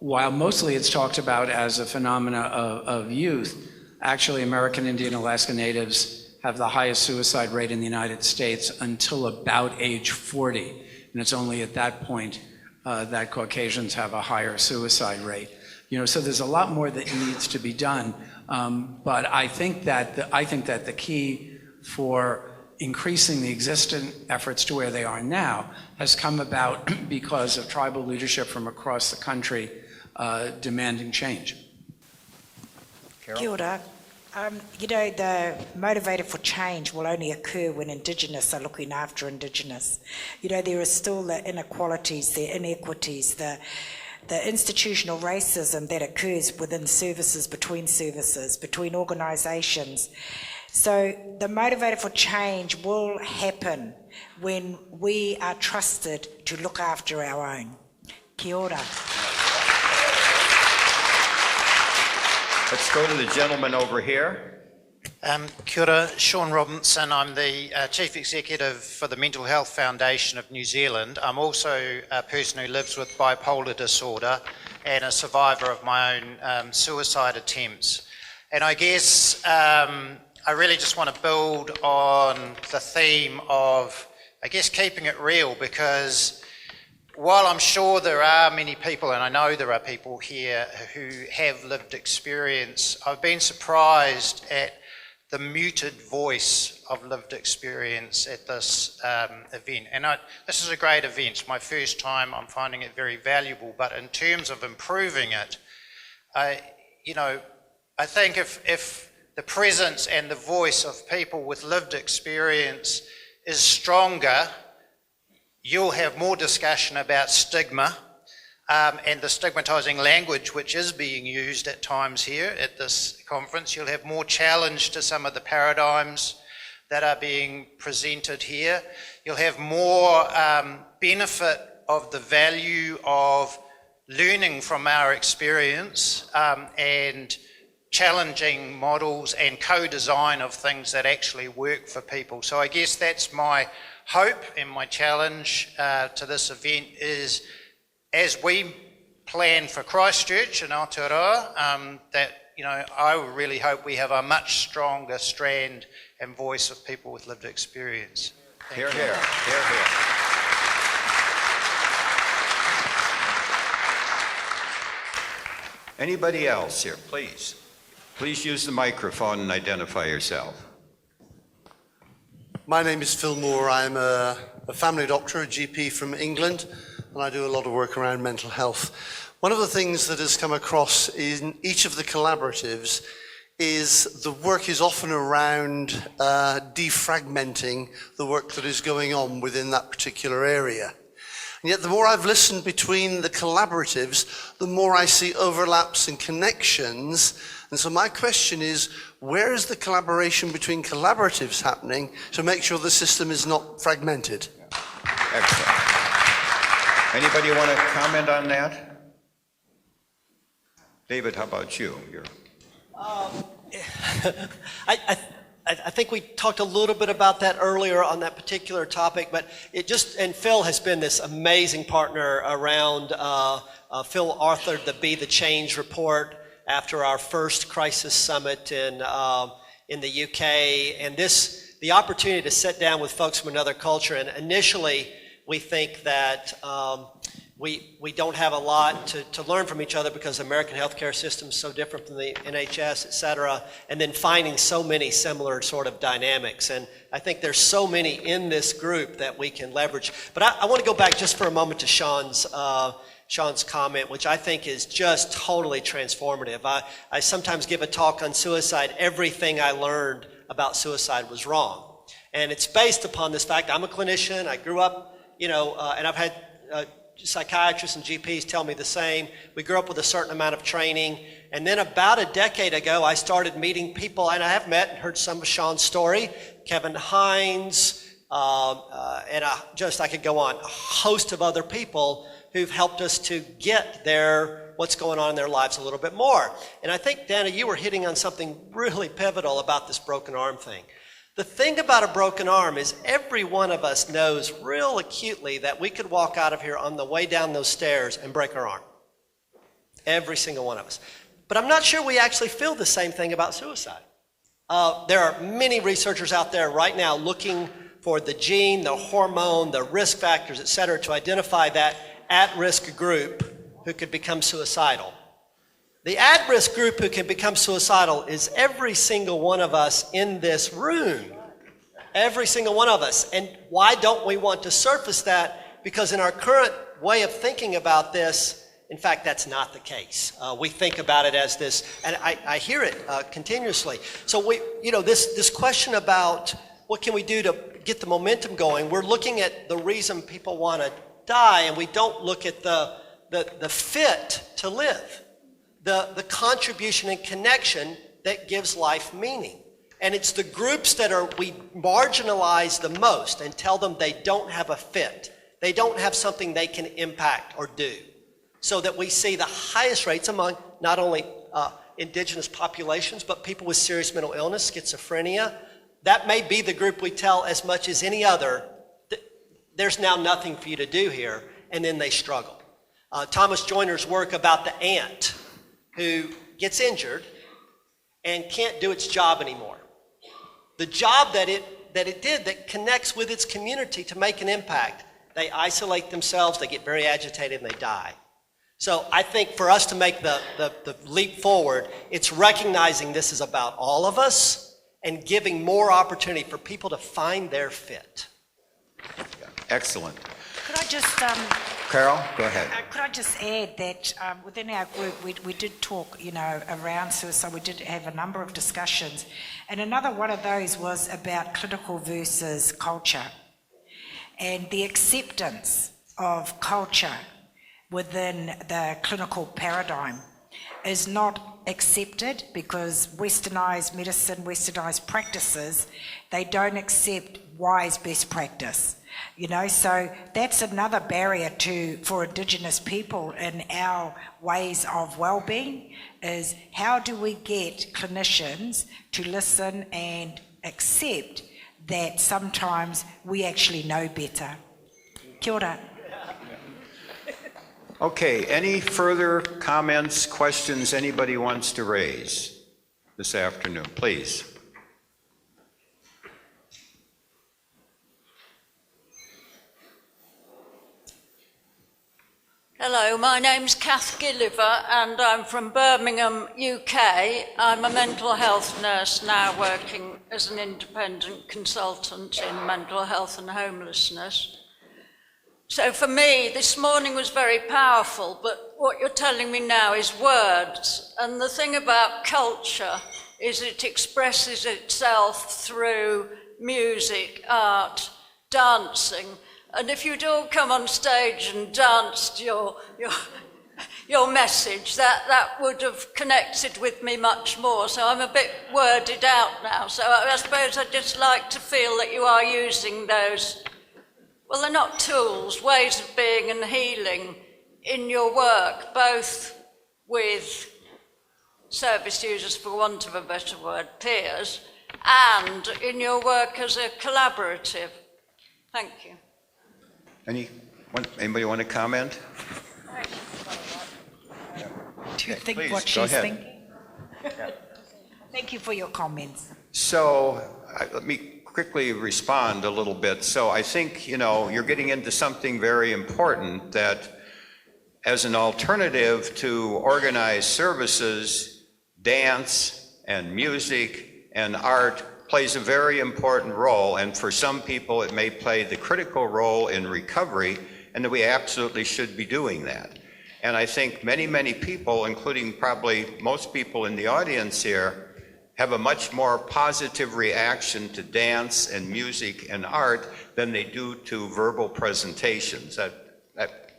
while mostly it's talked about as a phenomena of youth, actually American Indian and Alaska Natives have the highest suicide rate in the United States until about age 40. And it's only at that point that Caucasians have a higher suicide rate. So there's a lot more that needs to be done. But I think that the key for increasing the existing efforts to where they are now has come about because of tribal leadership from across the country demanding change. Carole? Kia ora. The motivator for change will only occur when Indigenous are looking after Indigenous. There is still the inequalities, the inequities, the institutional racism that occurs within services, between organisations. So the motivator for change will happen when we are trusted to look after our own. Kia ora. Let's go to the gentleman over here. Kia ora, Sean Robinson. I'm the Chief Executive for the Mental Health Foundation of New Zealand. I'm also a person who lives with bipolar disorder and a survivor of my own suicide attempts. And I guess I really just want to build on the theme of, keeping it real, because while I'm sure there are many people, and I know there are people here who have lived experience, I've been surprised at the muted voice of lived experience at this event. And this is a great event. It's my first time. I'm finding it very valuable. But in terms of improving it, I think if the presence and the voice of people with lived experience is stronger, you'll have more discussion about stigma. and the stigmatising language which is being used at times here at this conference. You'll have more challenge to some of the paradigms that are being presented here. You'll have more benefit of the value of learning from our experience and challenging models and co-design of things that actually work for people. So I guess that's my hope and my challenge to this event is, as we plan for Christchurch and Aotearoa, that, you know, I really hope we have a much stronger strand and voice of people with lived experience. Hear, hear, hear, hear. Anybody else here, please? Please use the microphone and identify yourself. My name is Phil Moore. I'm a family doctor, a GP from England, and I do a lot of work around mental health. One of the things that has come across in each of the collaboratives is the work is often around defragmenting the work that is going on within that particular area. And yet the more I've listened between the collaboratives, the more I see overlaps and connections. And so my question is, where is the collaboration between collaboratives happening to make sure the system is not fragmented? Excellent. Anybody want to comment on that? David, how about you? I think we talked a little bit about that earlier on that particular topic, but it just, and Phil has been this amazing partner around, Phil authored the Be the Change report after our first crisis summit in the UK, and the opportunity to sit down with folks from another culture, and initially we think that we don't have a lot to learn from each other because the American healthcare system is so different from the NHS, et cetera, and then finding so many similar sort of dynamics. And I think there's so many in this group that we can leverage. But I want to go back just for a moment to Sean's comment, which I think is just totally transformative. I sometimes give a talk on suicide. Everything I learned about suicide was wrong. And it's based upon this fact. I'm a clinician. I grew up, and I've had psychiatrists and GPs tell me the same. We grew up with a certain amount of training. And then about a decade ago, I started meeting people, and I have met and heard some of Sean's story, Kevin Hines, and I could go on, a host of other people who've helped us to get what's going on in their lives a little bit more. And I think, Dana, you were hitting on something really pivotal about this broken arm thing. The thing about a broken arm is every one of us knows real acutely that we could walk out of here on the way down those stairs and break our arm. Every single one of us. But I'm not sure we actually feel the same thing about suicide. There are many researchers out there right now looking for the gene, the hormone, the risk factors, et cetera, to identify that at-risk group who could become suicidal. The at-risk group who can become suicidal is every single one of us in this room. Every single one of us. And why don't we want to surface that? Because in our current way of thinking about this, in fact, that's not the case. We think about it as this, and I hear it continuously. So this question about what can we do to get the momentum going, we're looking at the reason people want to die, and we don't look at the fit to live. The contribution and connection that gives life meaning. And it's the groups that we marginalize the most and tell them they don't have a fit. They don't have something they can impact or do. So that we see the highest rates among not only Indigenous populations, but people with serious mental illness, schizophrenia. That may be the group we tell as much as any other, there's now nothing for you to do here, and then they struggle. Thomas Joyner's work about the ant who gets injured and can't do its job anymore. The job that it did that connects with its community to make an impact, they isolate themselves, they get very agitated, and they die. So I think for us to make the leap forward, it's recognizing this is about all of us and giving more opportunity for people to find their fit. Excellent. Could I just... Carole, go ahead. Could I just add that within our group, we did talk, around suicide. We did have a number of discussions. And another one of those was about clinical versus culture and the acceptance of culture within the clinical paradigm is not accepted because westernized medicine, westernized practices, they don't accept wise best practice. You know, so that's another barrier for Indigenous people in our ways of well-being, is how do we get clinicians to listen and accept that sometimes we actually know better. Kia ora. Okay, any further comments, questions anybody wants to raise this afternoon, please? Hello, my name's Kath Gilliver and I'm from Birmingham, UK. I'm a mental health nurse now working as an independent consultant in mental health and homelessness. So for me, this morning was very powerful, but what you're telling me now is words. And the thing about culture is it expresses itself through music, art, dancing. And if you'd all come on stage and danced your message, that would have connected with me much more. So I'm a bit worded out now. So I suppose I'd just like to feel that you are using those, well, they're not tools, ways of being and healing in your work, both with service users, for want of a better word, peers, and in your work as a collaborative. Thank you. Anybody want to comment? Do you think please, what go she's ahead. thinking? Thank you for your comments. So let me quickly respond a little bit. So I think, you know, you're getting into something very important, that as an alternative to organized services, dance and music and art plays a very important role, and for some people it may play the critical role in recovery, and that we absolutely should be doing that. And I think many, many people, including probably most people in the audience here, have a much more positive reaction to dance and music and art than they do to verbal presentations.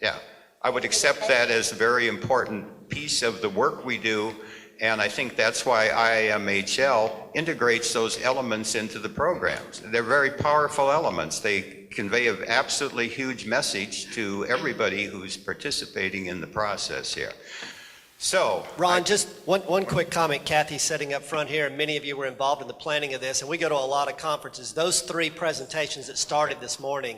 Yeah, I would accept that as a very important piece of the work we do. And I think that's why IIMHL integrates those elements into the programs. They're very powerful elements. They convey an absolutely huge message to everybody who's participating in the process here. So, Ron, just one quick comment. Kathy's sitting up front here, and many of you were involved in the planning of this, and we go to a lot of conferences. Those 3 presentations that started this morning,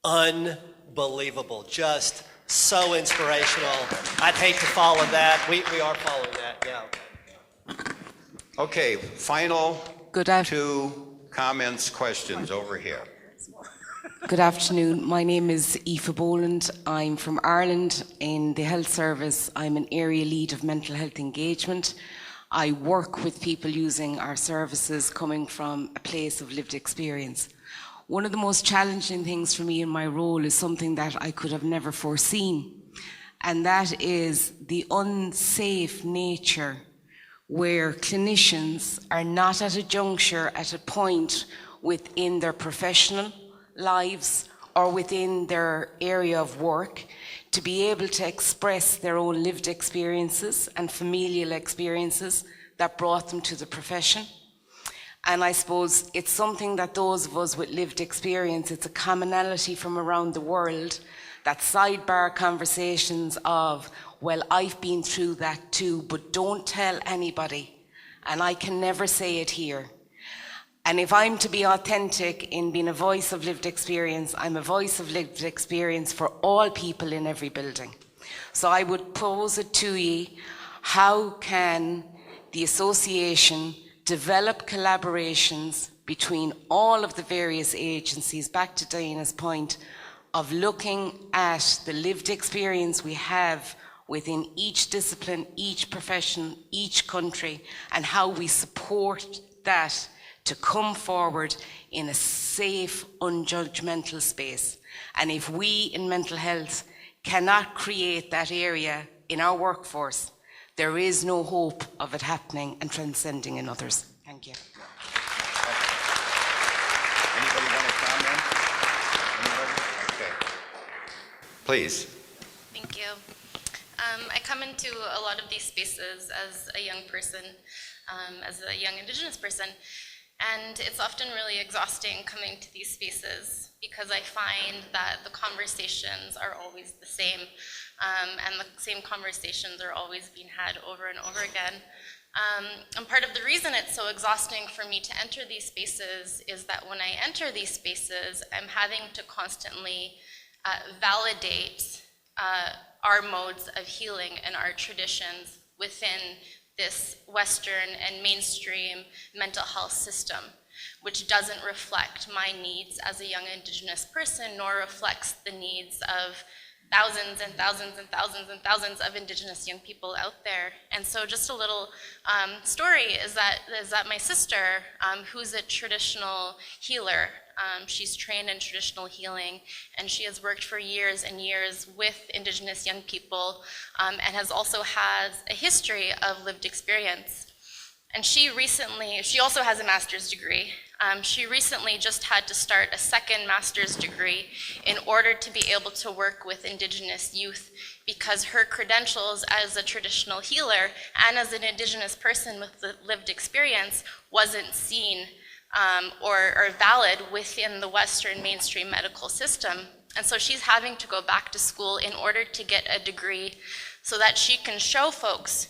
unbelievable, just so inspirational. I'd hate to follow that. We are following that, yeah. Okay, final Good 2 comments, questions over here. Good afternoon. My name is Aoife Boland. I'm from Ireland. In the health service, I'm an area lead of mental health engagement. I work with people using our services coming from a place of lived experience. One of the most challenging things for me in my role is something that I could have never foreseen, and that is the unsafe nature where clinicians are not at a juncture, at a point within their professional lives or within their area of work to be able to express their own lived experiences and familial experiences that brought them to the profession. And I suppose it's something that those of us with lived experience, it's a commonality from around the world, that sidebar conversations of, well, I've been through that too, but don't tell anybody. And I can never say it here. And if I'm to be authentic in being a voice of lived experience, I'm a voice of lived experience for all people in every building. So I would pose it to you, how can the association develop collaborations between all of the various agencies, back to Diana's point, of looking at the lived experience we have within each discipline, each profession, each country, and how we support that to come forward in a safe, unjudgmental space. And if we in mental health cannot create that area in our workforce, there is no hope of it happening and transcending in others. Thank you. Anybody want to comment? Anybody? Okay. Please. Thank you. into a lot of these spaces as a young person, as a young Indigenous person, and it's often really exhausting coming to these spaces because I find that the conversations are always the same, and the same conversations are always being had over and over again. And part of the reason it's so exhausting for me to enter these spaces is that when I enter these spaces, I'm having to constantly validate our modes of healing and our traditions within this Western and mainstream mental health system, which doesn't reflect my needs as a young Indigenous person, nor reflects the needs of thousands and thousands and thousands and thousands of Indigenous young people out there. And so just a little story is that my sister, who's a traditional healer, she's trained in traditional healing, and she has worked for years and years with Indigenous young people, and also has a history of lived experience. And she also has a master's degree. She recently just had to start a second master's degree in order to be able to work with Indigenous youth, because her credentials as a traditional healer and as an Indigenous person with the lived experience wasn't seen or valid within the Western mainstream medical system. And so she's having to go back to school in order to get a degree so that she can show folks,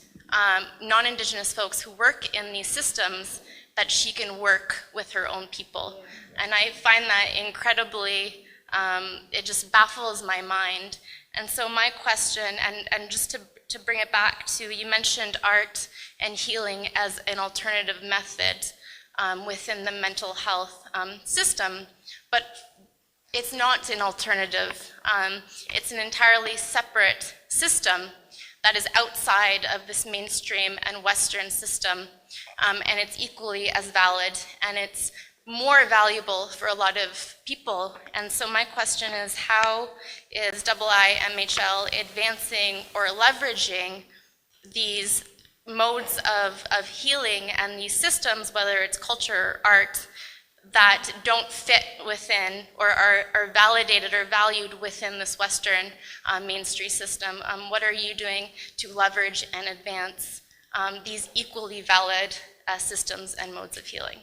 non-Indigenous folks who work in these systems, that she can work with her own people. And I find that incredibly, it just baffles my mind. And so my question, and just to bring it back to, you mentioned art and healing as an alternative method within the mental health system, but it's not an alternative. It's an entirely separate system that is outside of this mainstream and Western system, and it's equally as valid, and it's more valuable for a lot of people. And so my question is, how is IIMHL advancing or leveraging these modes of healing and these systems, whether it's culture or art, that don't fit within or are validated or valued within this Western mainstream system? What are you doing to leverage and advance these equally valid systems and modes of healing?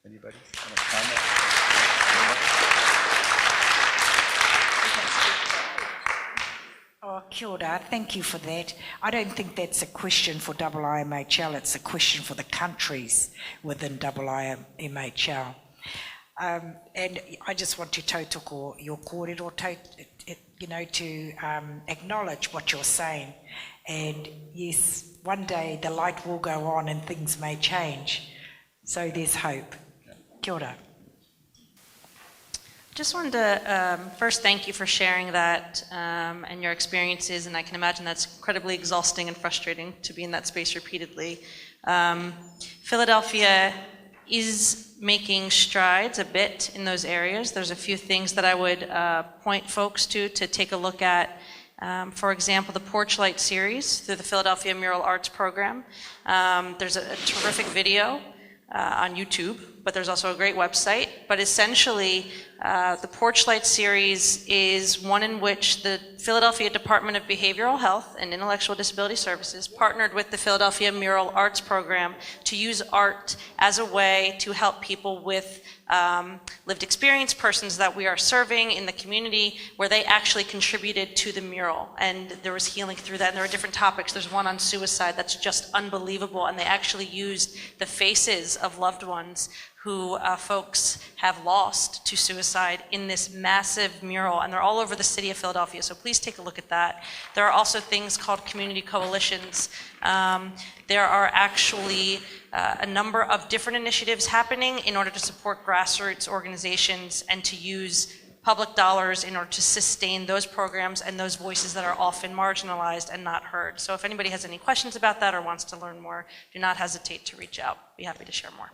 Anybody want to comment? Oh, kia ora, thank you for that. I don't think that's a question for IIMHL, it's a question for the countries within IIMHL. And I just want to tautoko your kōrero, to acknowledge what you're saying. And yes, one day the light will go on and things may change. So there's hope. Kia ora. Just wanted to first thank you for sharing that and your experiences, and I can imagine that's incredibly exhausting and frustrating to be in that space repeatedly. Philadelphia is making strides a bit in those areas. There's a few things that I would point folks to take a look at. For example, the Porchlight series through the Philadelphia Mural Arts Program. There's a terrific video on YouTube, but there's also a great website. But essentially, the Porchlight series is one in which the Philadelphia Department of Behavioral Health and Intellectual Disability Services partnered with the Philadelphia Mural Arts Program to use art as a way to help people with lived experience, persons that we are serving in the community, where they actually contributed to the mural. And there was healing through that, and there were different topics. There's one on suicide that's just unbelievable, and they actually used the faces of loved ones who folks have lost to suicide in this massive mural, and they're all over the city of Philadelphia, so please take a look at that. There are also things called community coalitions. There are actually a number of different initiatives happening in order to support grassroots organizations and to use public dollars in order to sustain those programs and those voices that are often marginalized and not heard. So if anybody has any questions about that or wants to learn more, do not hesitate to reach out. Be happy to share more.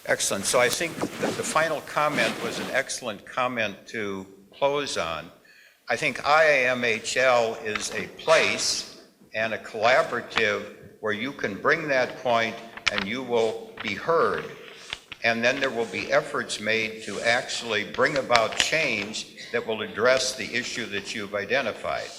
Excellent. So I think that the final comment was an excellent comment to close on. I think IIMHL is a place and a collaborative where you can bring that point and you will be heard. And then there will be efforts made to actually bring about change that will address the issue that you've identified.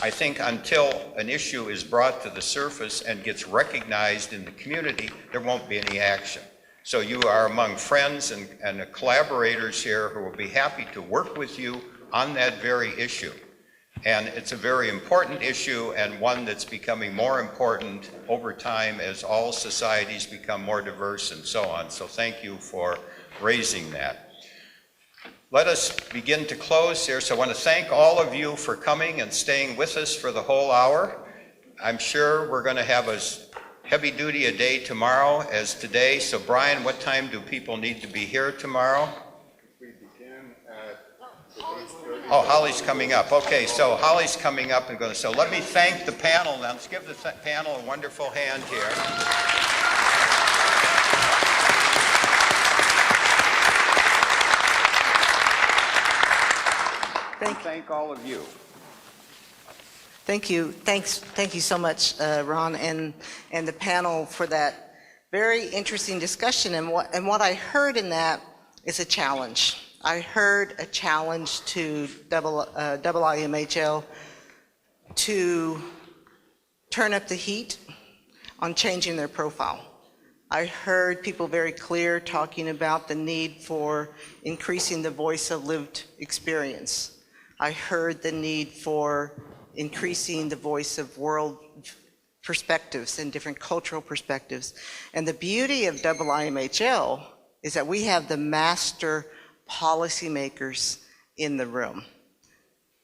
I think until an issue is brought to the surface and gets recognized in the community, there won't be any action. So you are among friends and collaborators here who will be happy to work with you on that very issue. And it's a very important issue and one that's becoming more important over time as all societies become more diverse and so on. So thank you for raising that. Let us begin to close here. So I want to thank all of you for coming and staying with us for the whole hour. I'm sure we're going to have as heavy duty a day tomorrow as today. So Brian, what time do people need to be here tomorrow? We begin at 8:30. Oh, Holly's coming up. Okay, so Holly's coming up and going to, so let me thank the panel now. Let's give the panel a wonderful hand here. Thank all of you. Thank you. Thank you so much, Ron, and the panel for that very interesting discussion. And what I heard in that is a challenge. I heard a challenge to IIMHL to turn up the heat on changing their profile. I heard people very clear talking about the need for increasing the voice of lived experience. I heard the need for increasing the voice of world perspectives and different cultural perspectives. And the beauty of IIMHL is that we have the master policymakers in the room.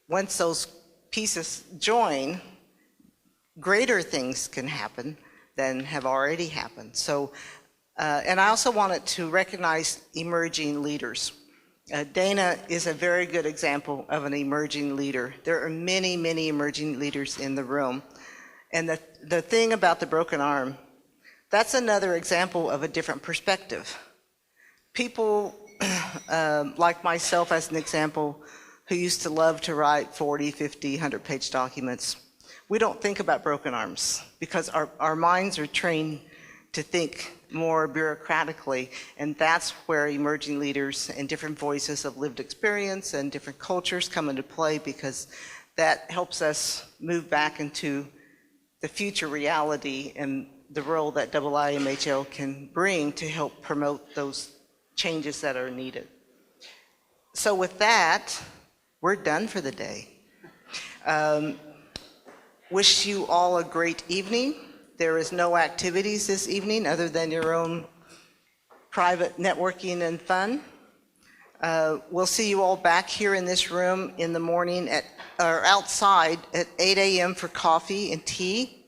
Once those pieces join, greater things can happen than have already happened. So, and I also wanted to recognize emerging leaders. Dana is a very good example of an emerging leader. There are many, many emerging leaders in the room. And the thing about the broken arm, that's another example of a different perspective. People like myself, as an example, who used to love to write 40, 50, 100-page documents, we don't think about broken arms because our minds are trained to think more bureaucratically, and that's where emerging leaders and different voices of lived experience and different cultures come into play, because that helps us move back into the future reality and the role that IIMHL can bring to help promote those changes that are needed. So with that, we're done for the day. Wish you all a great evening. There is no activities this evening other than your own private networking and fun. We'll see you all back here in this room in the morning or outside at 8 a.m. for coffee and tea,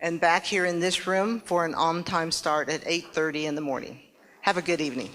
and back here in this room for an on-time start at 8:30 in the morning. Have a good evening.